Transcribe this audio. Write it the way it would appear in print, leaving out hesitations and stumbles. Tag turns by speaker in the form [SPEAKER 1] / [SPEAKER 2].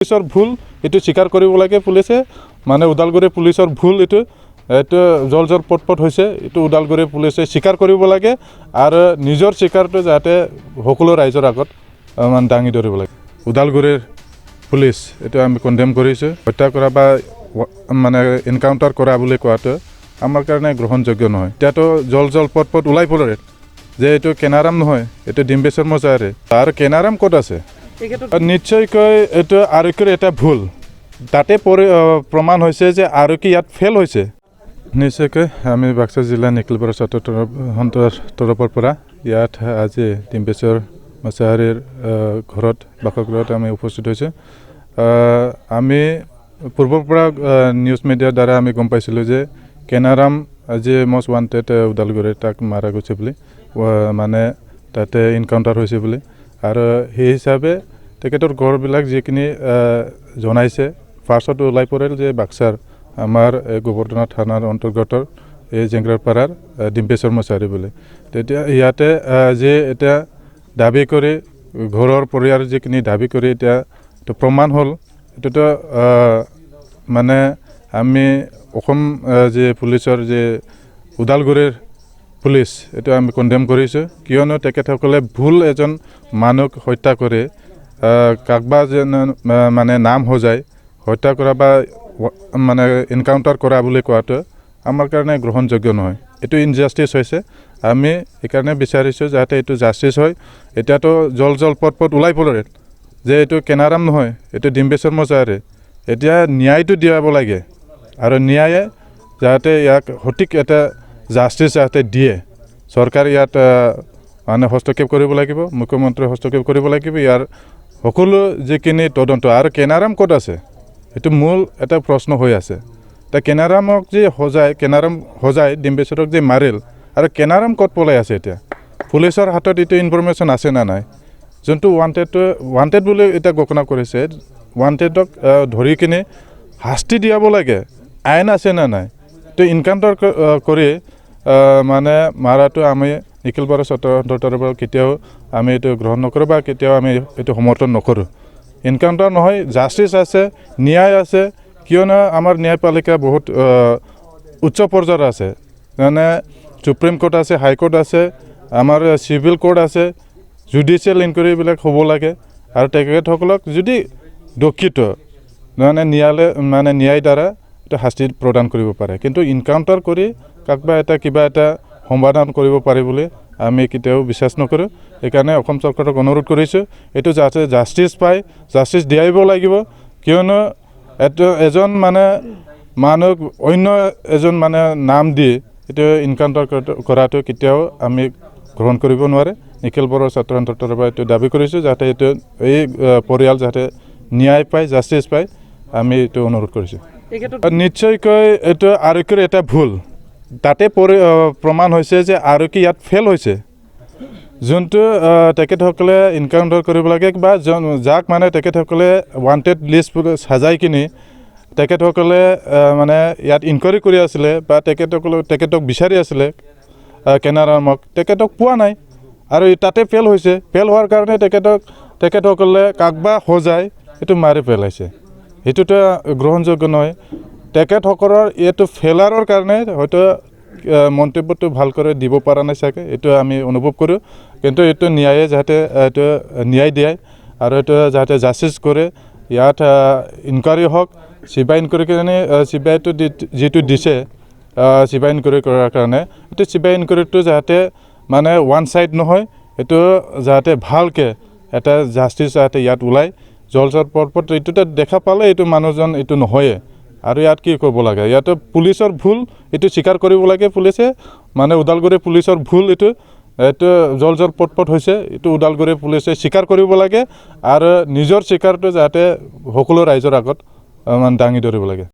[SPEAKER 1] পুলিচৰ ভুল এটো স্বীকাৰ কৰিব লাগে পুলিচে মানে উদালগুৰি পুলিচৰ ভুল এটো জল পটপট হৈছে এটো উদালগুৰি পুলিচে স্বীকাৰ কৰিব লাগে আৰু নিজৰ স্বীকাৰটো যাতে সকলো ৰাইজৰ আগত মানে দাঙি ধৰিব লাগে উদালগুৰিৰ পুলিচ এটো আমি কন্ডেম কৰিছো হত্যা কৰা বা মানে এনকাউন্টাৰ কৰা বুলি কোৱাটো আমাৰ কাৰণে গ্ৰহণযোগ্য নহয় এতিয়াতো জল পটপট ওলাই পৰে যে এটো কেনাৰাম নহয় এটো ডিম্বেশ্বৰ মজাৰে আৰু কেনাৰাম ক'ত আছে নিশ্চয়কৈ এটো আৰক্ষীৰ এটা ভুল তাতে প্ৰমাণ হৈছে যে আৰক্ষী ইয়াত ফেল হৈছে নিশ্চয়কৈ আমি বাক্সা জিলা নিখিলবৰা ছাত্ৰৰ তৰফৰ পৰা ইয়াত আজি ডিম্বেশ্বৰ মজাৰেৰ ঘৰত বাসগৃহত আমি উপস্থিত হৈছোঁ আমি পূৰ্বৰ পৰা নিউজ মিডিয়াৰ দ্বাৰা আমি গম পাইছিলোঁ যে কেনাৰাম আজি মষ্ট ৱান্টেড উদালগুৰি তাক মাৰা গৈছে বুলি মানে তাতে এনকাউন্টাৰ হৈছে বুলি আৰু সেই হিচাপে তেখেতৰ ঘৰবিলাক যিখিনি জনাইছে ফাৰ্ষ্টত ওলাই পৰিল যে বাক্সাৰ আমাৰ গোবৰ্ধনা থানাৰ অন্তৰ্গত এই জেংৰাপাৰাৰ ডিম্বেশ্বৰ মজাৰে বুলি তেতিয়া ইয়াতে যে এতিয়া দাবী কৰি ঘৰৰ পৰিয়াল যিখিনি দাবী কৰি এতিয়া প্ৰমাণ হ'ল এটোতো মানে আমি অসম যে পুলিচৰ যে উদালগুৰিৰ পুলিচ এটো আমি কন্ডেম কৰিছোঁ কিয়নো তেখেতসকলে ভুল এজন মানুহক হত্যা কৰে কাকবা যেন মানে নাম সজায় হত্যা কৰা বা মানে এনকাউন্টাৰ কৰা বুলি কোৱাটো আমাৰ কাৰণে গ্ৰহণযোগ্য নহয় এটো ইনজাষ্টিস হৈছে আমি এইকাৰণে বিচাৰিছোঁ যাতে এটো জাষ্টিস হয় এতিয়াতো জল পটপট ওলাই পৰে যে এটো কেনাৰাম নহয় এটো ডিম্বেশ্বৰ মজাৰে এতিয়া ন্যায়টো দিয়াব লাগে আৰু ন্যায়ে যাতে ইয়াক সঠিক এটা জাষ্টিস যাতে দিয়ে চৰকাৰ ইয়াত মানে হস্তক্ষেপ কৰিব লাগিব মুখ্যমন্ত্ৰী হস্তক্ষেপ কৰিব লাগিব ইয়াৰ সকলো যিখিনি তদন্ত আৰু কেনাৰাম ক'ত আছে এটো মূল এটা প্ৰশ্ন হৈ আছে তা কেনাৰামক যে কেনাৰাম সজাই ডিম্বেশ্বৰক যে মাৰিল আৰু কেনাৰাম ক'ত পলাই আছে এতিয়া পুলিচৰ হাতত এটো ইনফৰমেশ্যন আছে না নাই যোনটো ৱান্টেড বুলি এটা ঘোষণা কৰিছে ৱান্টেডক ধৰি কিনে শাস্তি দিয়াব লাগে আইন আছে না নাই তো এনকাউন্টাৰ কৰি মানে মাৰাটো আমি নিখিলবৰা ছাত্ৰৰ পৰা কেতিয়াও আমি এটো গ্ৰহণ নকৰোঁ বা কেতিয়াও আমি এটো সমৰ্থন নকৰোঁ এনকাউন্টাৰ নহয় জাষ্টিস আছে ন্যায় আছে কিয়নো আমাৰ ন্যায়পালিকা বহুত উচ্চ পৰ্যায়ৰ আছে মানে সুপ্ৰিম কোৰ্ট আছে হাইকোৰ্ট আছে আমাৰ চিভিল কোৰ্ট আছে জুডিচিয়েল ইনকুৱাৰীবিলাক হ'ব লাগে আৰু তেখেতসকলক যদি দক্ষিত মানে ন্যায় দ্বাৰা এটা শাস্তি প্ৰদান কৰিব পাৰে কিন্তু এনকাউন্টাৰ কৰি কাকবা এটা কিবা এটা সমাধান কৰিব পাৰে বুলি আমি কেতিয়াও বিশ্বাস নকৰোঁ এইকাৰণে অসম চৰকাৰক অনুৰোধ কৰিছোঁ এইটো যাতে জাষ্টিস পায় জাষ্টিস দিয়াব লাগিব কিয়নো এজন মানে মানুহক অন্য এজন মানে নাম দি এইটো এনকাউন্টাৰ কৰাটো কেতিয়াও আমি গ্ৰহণ কৰিব নোৱাৰে নিখিলবৰা ছাত্ৰ সন্থাৰ পৰা এইটো দাবী কৰিছোঁ যাতে এইটো এই পৰিয়াল যাতে ন্যায় পায় জাষ্টিস পায় আমি এইটো অনুৰোধ কৰিছোঁ নিশ্চয়কৈ এইটো আৰক্ষীৰ এটা ভুল তাতে প্ৰমাণ হৈছে যে আৰক্ষী ইয়াত ফেল হৈছে যোনটো তেখেতসকলে এনকাউন্টাৰ কৰিব লাগে বা যাক মানে তেখেতসকলে ৱান্টেড লিষ্ট সাজাই কিনি তেখেতসকলে মানে ইয়াত ইনকুৱাৰী কৰি আছিলে বা তেখেতক বিচাৰি আছিলে কেনাৰামক তেখেতক পোৱা নাই আৰু তাতে ফেল হৈছে ফেল হোৱাৰ কাৰণে তেখেতসকলে কাকবা সজাই এইটো মাৰি পেলাইছে এইটোতো গ্ৰহণযোগ্য নহয় তেখেতসকলৰ এইটো ফেলাৰৰ কাৰণে হয়তো মন্তব্যটো ভালকৈ দিব পৰা নাই চাগে এইটো আমি অনুভৱ কৰোঁ কিন্তু এইটো ন্যায়ে যাতে এইটো ন্যায় দিয়ে আৰু এইটো যাতে জাষ্টিস কৰে ইয়াত ইনকুৱাৰী হওক চিবিআই ইনকুৱাৰী কাৰণে চিবিআইটো যিটো দিছে চিবিআই ইনকুৱাৰী কৰাৰ কাৰণে এইটো চিবিআই ইনকুৱাৰীটো যাতে মানে ওৱান ছাইড নহয় এইটো যাতে ভালকৈ এটা জাষ্টিস যাতে ইয়াত ওলায় জল পটপট এইটোতে দেখা পালে এইটো মানুহজন এইটো নহয়ে আৰু ইয়াত কি কৰিব লাগে ইয়াতো পুলিচৰ ভুল এইটো স্বীকাৰ কৰিব লাগে পুলিচে মানে উদালগুৰি পুলিচৰ ভুল এইটো জল পটপট হৈছে এইটো উদালগুৰি পুলিচে স্বীকাৰ কৰিব লাগে আৰু নিজৰ স্বীকাৰটো যাতে সকলো ৰাইজৰ আগত মানে দাঙি ধৰিব লাগে